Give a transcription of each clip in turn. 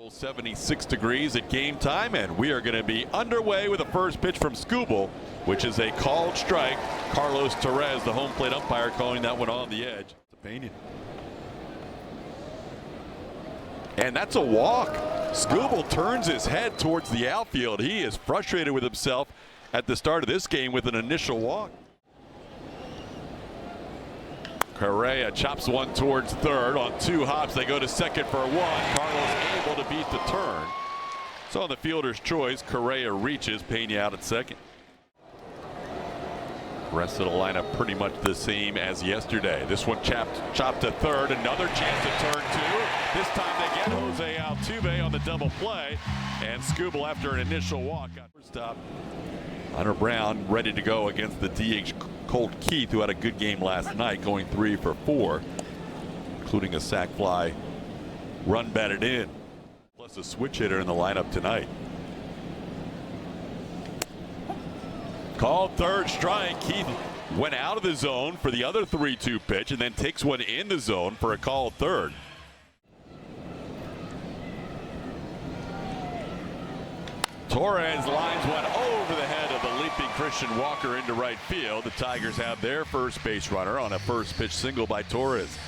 76 degrees at game time, and we are going to be underway with the first pitch from Skubal, which is a called strike. Carlos Torres, the home plate umpire, calling that one on the edge. And that's a walk. Skubal turns his head towards the outfield. He is frustrated with himself at the start of this game with an initial walk. Correa chops one towards third. On two hops, they go to second for one. Carlos able to beat the turn. So on the fielder's choice, Correa reaches, Pena out at second. Rest of the lineup pretty much the same as yesterday. This one chopped to third. Another chance to turn two. This time they get Jose Altuve on the double play. And Skubal, after an initial walk, got first stop. Hunter Brown ready to go against the DH Colt Keith, who had a good game last night, going 3 for 4, including a sac fly, run batted in, plus a switch hitter in the lineup tonight. Called third strike. Keith went out of the zone for the other 3-2 pitch and then takes one in the zone for a called third. Torres lines one over the head of the leaping Christian Walker into right field. The Tigers have their first base runner on a first pitch single by Torres.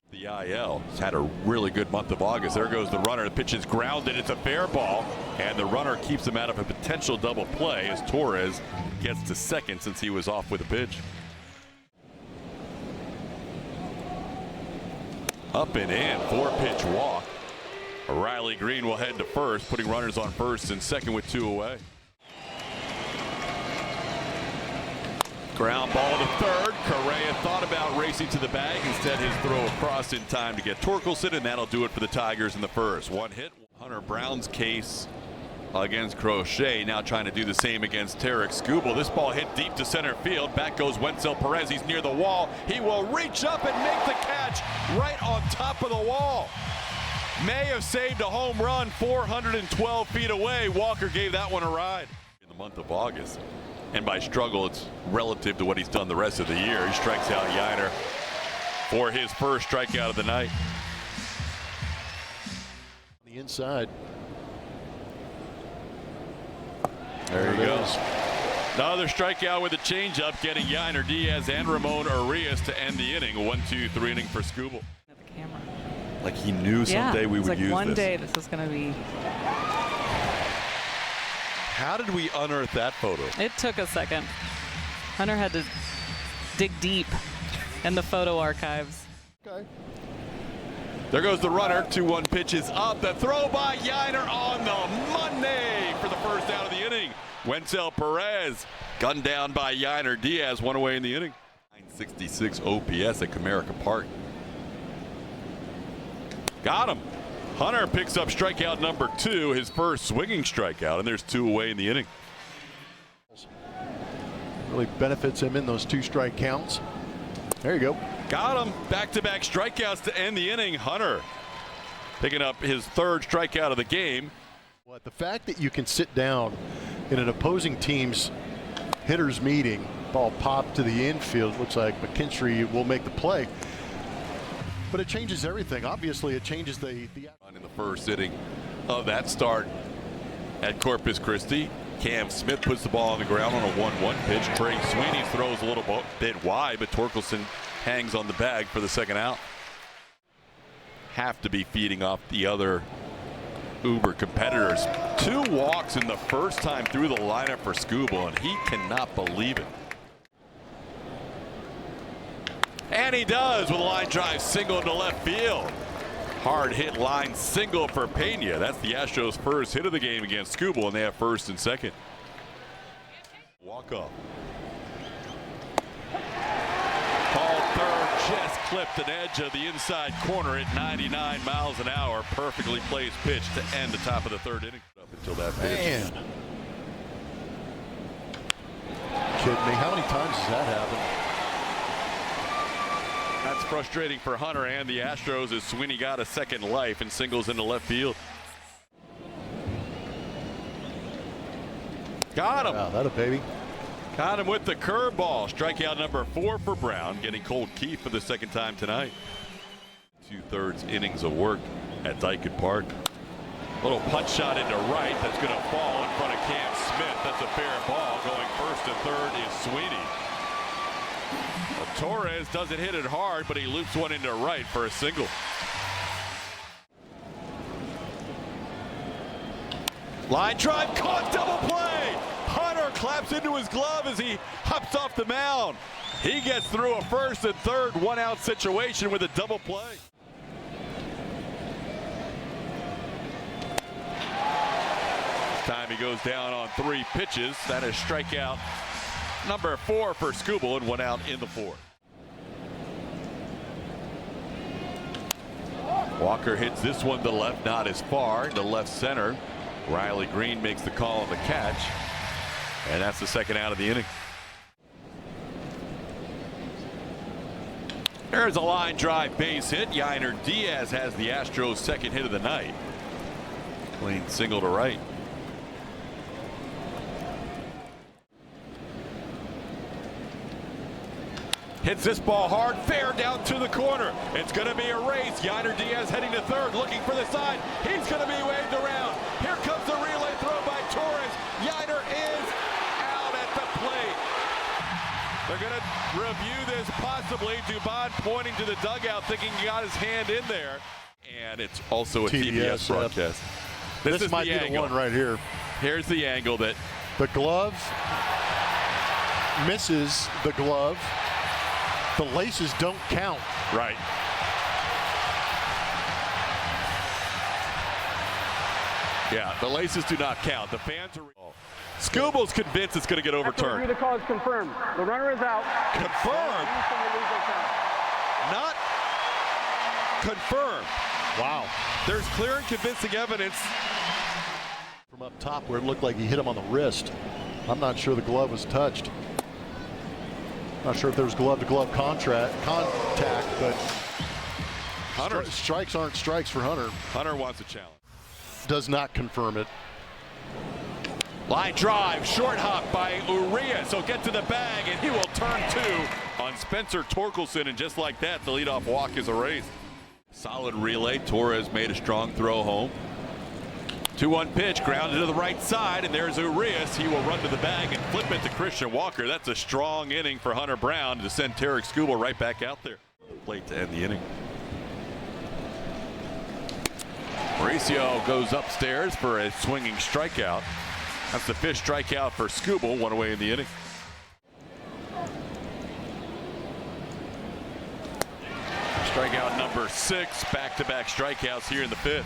The IL has had a really good month of August. There goes the runner. The pitch is grounded. It's a fair ball, and the runner keeps him out of a potential double play as Torres gets to second since he was off with a pitch. Up and in, 4-pitch walk. Riley Green will head to first, putting runners on first and second with 2 away. Ground ball to third. Correa thought about racing to the bag. Instead, his throw across in time to get Torkelson, and that'll do it for the Tigers in the first. One hit. Hunter Brown's case against Crochet, now trying to do the same against Tarik Skubal. This ball hit deep to center field. Back goes Wenceel Perez. He's near the wall. He will reach up and make the catch right on top of the wall. May have saved a home run 412 feet away. Walker gave that one a ride in the month of August. And by struggle, it's relative to what he's done the rest of the year. He strikes out Yainer for his first strikeout of the night. The inside. There he goes. Another strikeout with a changeup, getting Yainer, Diaz, and Ramon Urias to end the inning. 1-2-3 inning for Skubal. Like he knew someday we would use this. One day this is going to be. How did we unearth that photo? It took a second. Hunter had to dig deep in the photo archives. Okay. There goes the runner. 2-1 pitch is up. The throw by Yainer on the money for the first out of the inning. Wenceel Perez gunned down by Yainer. Diaz one away in the inning. 966 OPS at Comerica Park. Got him. Hunter picks up strikeout number 2, his first swinging strikeout, and there's 2 away in the inning. Really benefits him in those 2 strike counts. There you go. Got him. Back-to-back strikeouts to end the inning. Hunter picking up his 3rd strikeout of the game. The fact that you can sit down in an opposing team's hitters meeting, ball popped to the infield, looks like McKinstry will make the play. But it changes everything. Obviously, it changes the in the first inning of that start at Corpus Christi. Cam Smith puts the ball on the ground on a 1-1 pitch. Trey Sweeney throws a little bit wide, but Torkelson hangs on the bag for the second out. Have to be feeding off the other Uber competitors. 2 walks in the first time through the lineup for Skubal, and he cannot believe it. And he does with a line drive single into left field. Hard hit line single for Pena. That's the Astros' first hit of the game against Skubal, and they have first and second. Walk off. Called third, just clipped an edge of the inside corner at 99 miles an hour. Perfectly placed pitch to end the top of the 3rd inning. Up until that pitch. Man. Kidding me? How many times has that happened? That's frustrating for Hunter and the Astros as Sweeney got a second life and singles into left field. Got him. Wow, that a baby. Got him with the curveball. Strikeout number 4 for Brown, getting Colt Keith for the second time tonight. 2/3 innings of work at Dyken Park. Little punch shot into right that's going to fall in front of Cam Smith. That's a fair ball. Going first and third is Sweeney. Well, Torres doesn't hit it hard, but he loops one into right for a single. Line drive caught, double play. Hunter claps into his glove as he hops off the mound. He gets through a first and third one-out situation with a double play. This time he goes down on 3 pitches. That is strikeout number 4 for Skubal, and 1 out in the 4th. Walker hits this one to left, not as far, to left center. Riley Green makes the call on the catch, and that's the 2nd out of the inning. There's a line drive base hit. Yainer Diaz has the Astros' 2nd hit of the night. Clean single to right. Hits this ball hard, fair down to the corner. It's going to be a race. Yainer Diaz heading to third, looking for the side. He's going to be waved around. Here comes the relay throw by Torres. Yainer is out at the plate. They're going to review this possibly. Dubon pointing to the dugout, thinking he got his hand in there. And it's also a TBS broadcast. This might be the one right here. Here's the angle that the glove misses the glove. The laces don't count. Right. Yeah, the laces do not count. The fans are. Skubal's convinced it's going to get overturned. The call is confirmed. The runner is out. Confirmed. Not confirmed. Wow. There's clear and convincing evidence. From up top where it looked like he hit him on the wrist. I'm not sure the glove was touched. Not sure if there was glove-to-glove contact, but strikes aren't strikes for Hunter. Hunter wants a challenge. Does not confirm it. Line drive, short hop by Urias. He'll get to the bag, and he will turn 2 on Spencer Torkelson, and just like that, the leadoff walk is erased. Solid relay. Torres made a strong throw home. 2-1 pitch, grounded to the right side, and there's Urias. He will run to the bag and flip it to Christian Walker. That's a strong inning for Hunter Brown to send Tarek Skubal right back out there. Plate to end the inning. Mauricio goes upstairs for a swinging strikeout. That's the 5th strikeout for Skubal, 1 away in the inning. Strikeout number 6, back-to-back strikeouts here in the 5th.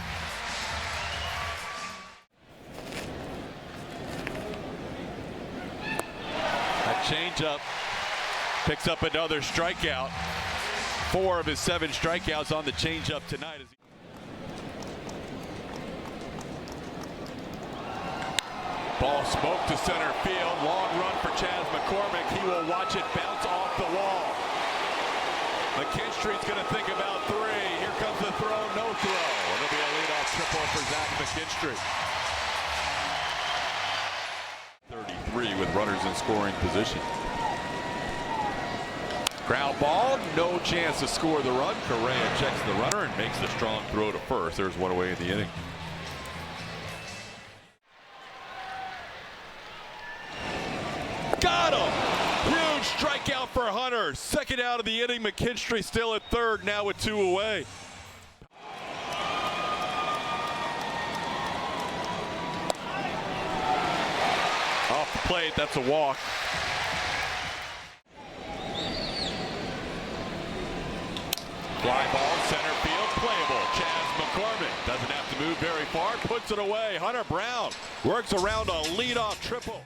Changeup picks up another strikeout. 4 of his 7 strikeouts on the changeup tonight. Ball smoked to center field. Long run for Chaz McCormick. He will watch it bounce off the wall. McKinstry's going to think about 3. Here comes the throw. No throw. It'll be a leadoff triple for Zach McKinstry. 33 with runners in scoring position. Ground ball, no chance to score the run. Correa checks the runner and makes the strong throw to first. There's 1 away in the inning. Got him! Huge strikeout for Hunter. 2nd out of the inning. McKinstry still at 3rd, now with 2 away. Off the plate, that's a walk. Fly ball, center field, playable. Chaz McCormick doesn't have to move very far, puts it away. Hunter Brown works around a leadoff triple.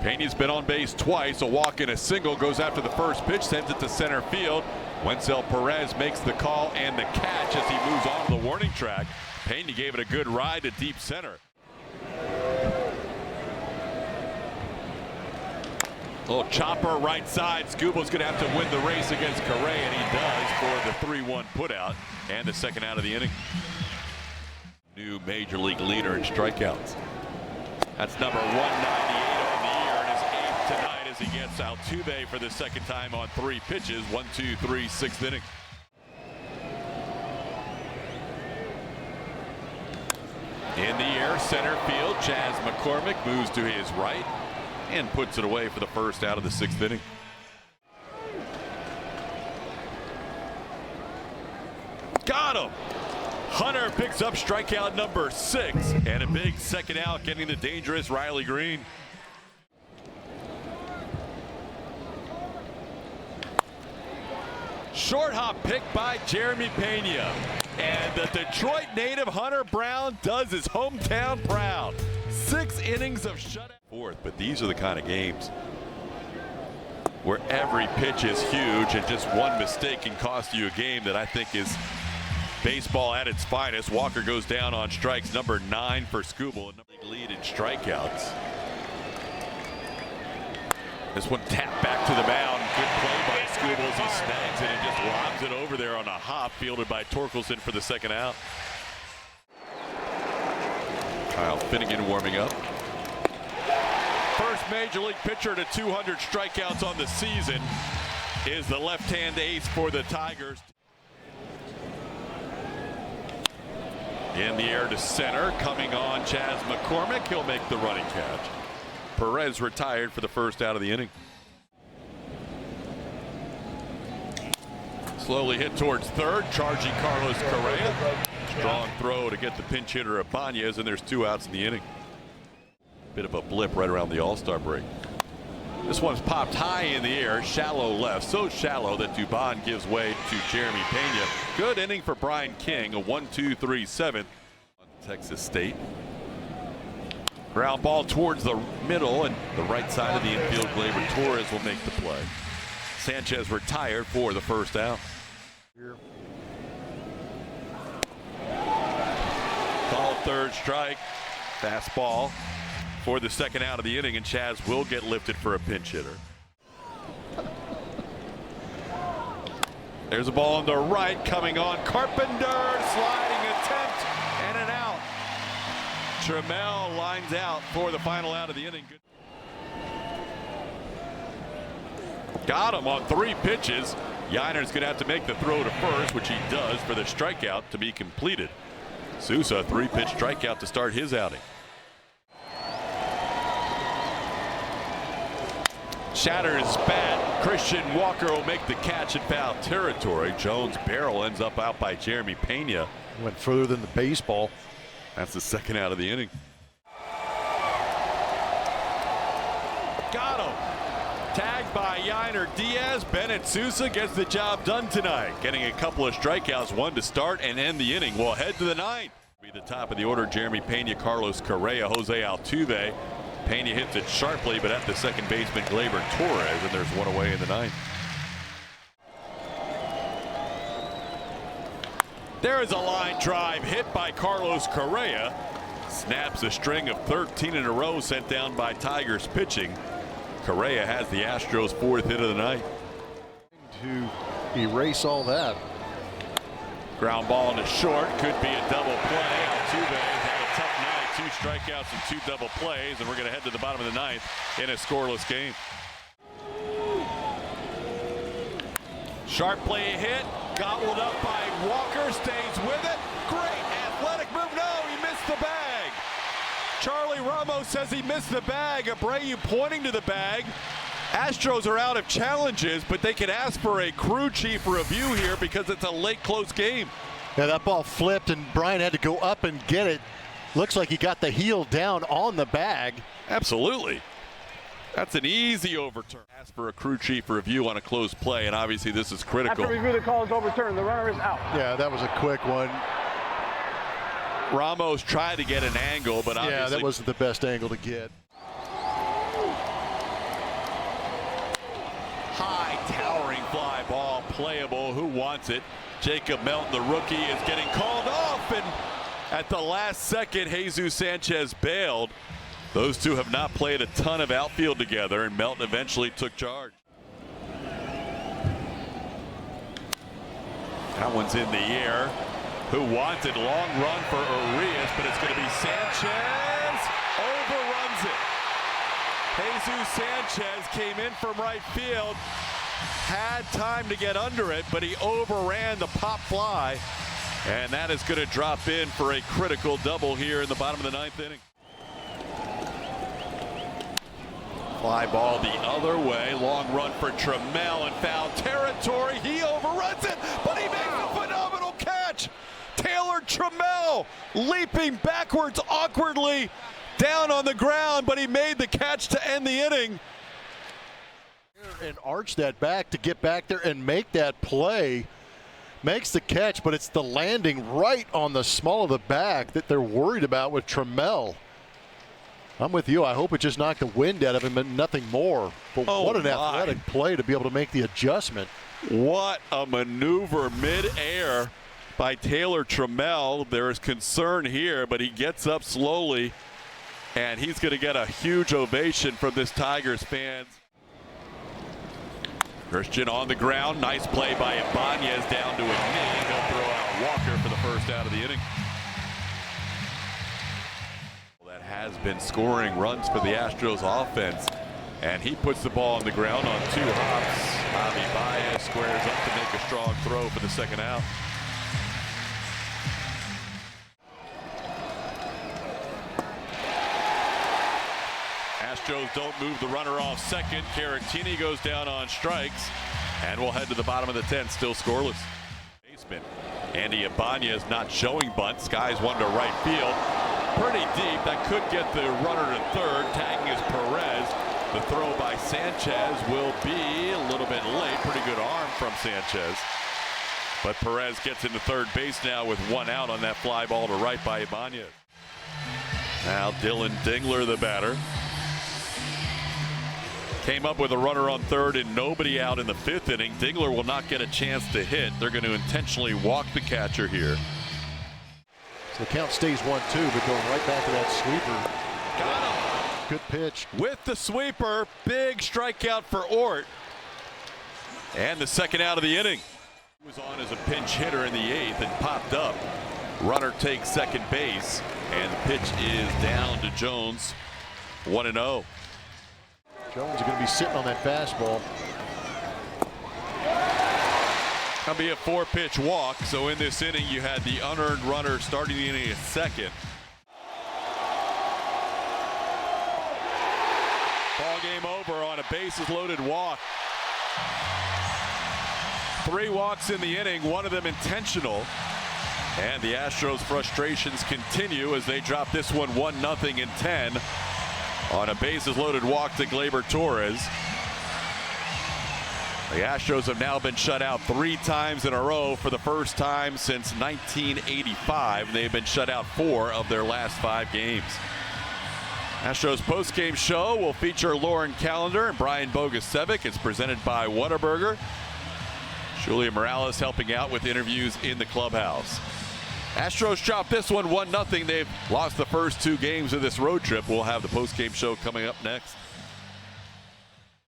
Pena's been on base twice, a walk and a single, goes after the first pitch, sends it to center field. Wencel Perez makes the call and the catch as he moves on the warning track. Pena gave it a good ride to deep center. Little chopper right side. Skubal's going to have to win the race against Correa, and he does for the 3-1 putout and the 2nd out of the inning. New major league leader in strikeouts. That's number 198 on the year, and his 8th tonight as he gets Altuve for the 2nd time on 3 pitches. 1, 2, 3, 6th inning. In the air, center field, Chas McCormick moves to his right and puts it away for the first out of the 6th inning. Got him! Hunter picks up strikeout number 6 and a big second out, getting the dangerous Riley Green. Short hop pick by Jeremy Pena. And the Detroit native Hunter Brown does his hometown proud. 6 innings of shutout. Fourth, but these are the kind of games where every pitch is huge and just one mistake can cost you a game that I think is baseball at its finest. Walker goes down on strikes, number 9 for Skubal, and lead in strikeouts. This one tapped back to the mound. Good play by Skubal as he snags it and just lobs it over there on a hop, fielded by Torkelson for the second out. Kyle Finnegan warming up. First major league pitcher to 200 strikeouts on the season is the left-hand ace for the Tigers. In the air to center, coming on Chas McCormick. He'll make the running catch. Perez retired for the first out of the inning. Slowly hit towards third, charging Carlos Correa. Strong throw to get the pinch hitter Ibanez, and there's 2 outs in the inning. Bit of a blip right around the All-Star break. This one's popped high in the air, shallow left, so shallow that Dubon gives way to Jeremy Pena. Good inning for Brian King, a 1-2-3-7 on Texas State. Ground ball towards the middle, and the right side of the infield, Gleyber Torres will make the play. Sanchez retired for the first out. Call third strike. Fastball for the second out of the inning, and Chas will get lifted for a pinch hitter. There's a ball on the right coming on. Carpenter, sliding attempt, and an out. Trammell lines out for the final out of the inning. Got him on 3 pitches. Yiner's going to have to make the throw to first, which he does for the strikeout to be completed. Sousa, 3-pitch strikeout to start his outing. Shatters bat. Christian Walker will make the catch in foul territory. Jones' barrel ends up out by Jeremy Pena. Went further than the baseball. That's the second out of the inning. Got him. Tagged by Yiner Diaz. Bennett Sousa gets the job done tonight. Getting a couple of strikeouts, 1 to start and end the inning. We'll head to the 9th. Be the top of the order, Jeremy Pena, Carlos Correa, Jose Altuve. Pena hits it sharply, but at the second baseman, Gleyber Torres, and there's 1 away in the 9th. There is a line drive hit by Carlos Correa. Snaps a string of 13 in a row sent down by Tigers pitching. Correa has the Astros' 4th hit of the night. To erase all that. Ground ball into short, could be a double play. Altuve had a tough night, 2 strikeouts and 2 double plays, and we're going to head to the bottom of the 9th in a scoreless game. Sharp play hit, gobbled up by Walker, stays with it. Great athletic move. No, he missed the bag. Charlie Ramos says he missed the bag. Abreu pointing to the bag. Astros are out of challenges, but they can ask for a crew chief review here because it's a late close game. Yeah, that ball flipped, and Brian had to go up and get it. Looks like he got the heel down on the bag. Absolutely. That's an easy overturn. Ask for a crew chief review on a close play, and obviously this is critical. After review, the call is overturned. The runner is out. Yeah, that was a quick one. Ramos tried to get an angle, but obviously... Yeah, that wasn't the best angle to get. High towering fly ball, playable. Who wants it? Jacob Melton, the rookie, is getting called off, and at the last second, Jesus Sanchez bailed. Those two have not played a ton of outfield together, and Melton eventually took charge. That one's in the air. Who wants it? Long run for Urias, but it's going to be Sanchez. Overruns it. Jesus Sanchez came in from right field, had time to get under it, but he overran the pop fly And that is going to drop in for a critical double here in the bottom of the ninth inning. Fly ball the other way. Long run for Trammell in foul territory. He overruns it, but he makes a phenomenal catch. Taylor Trammell leaping backwards awkwardly down on the ground, but he made the catch to end the inning. And arch that back to get back there and make that play. Makes the catch, but it's the landing right on the small of the back that they're worried about with Trammell. I'm with you. I hope it just knocked the wind out of him and nothing more. But what an athletic play to be able to make the adjustment. What a maneuver mid-air by Taylor Trammell. There is concern here, but he gets up slowly, and he's going to get a huge ovation from this Tigers fans. Christian on the ground. Nice play by Ibanez down to a knee. He'll throw out Walker for the first out of the inning. That has been scoring runs for the Astros offense. And he puts the ball on the ground on 2 hops. Javi Baez squares up to make a strong throw for the second out. Astros don't move the runner off second. Caratini goes down on strikes. And we'll head to the bottom of the 10th, still scoreless. Baseman Andy Ibanez not showing bunt. Skies one to right field. Pretty deep. That could get the runner to third. Tagging is Perez. The throw by Sanchez will be a little bit late. Pretty good arm from Sanchez. But Perez gets into third base now with 1 out on that fly ball to right by Ibanez. Now Dylan Dingler, the batter. Came up with a runner on third and nobody out in the 5th inning. Dingler will not get a chance to hit. They're going to intentionally walk the catcher here. So the count stays 1-2, but going right back to that sweeper. Got him. Good pitch. With the sweeper, big strikeout for Ort. And the second out of the inning. He was on as a pinch hitter in the 8th and popped up. Runner takes second base, and the pitch is down to Jones. 1-0. Jones is going to be sitting on that fastball. Going to be a 4-pitch walk. So in this inning, you had the unearned runner starting the inning at second. Ball game over on a bases loaded walk. 3 walks in the inning, 1 of them intentional. And the Astros' frustrations continue as they drop this one 1-0 in 10 on a bases loaded walk to Gleyber Torres. The Astros have now been shut out 3 times in a row for the first time since 1985. They've been shut out 4 of their last 5 games. Astros postgame show will feature Lauren Callender and Brian Bogusevic. It's presented by Whataburger. Julia Morales helping out with interviews in the clubhouse. Astros drop this one 1-0. They've lost the first 2 games of this road trip. We'll have the postgame show coming up next.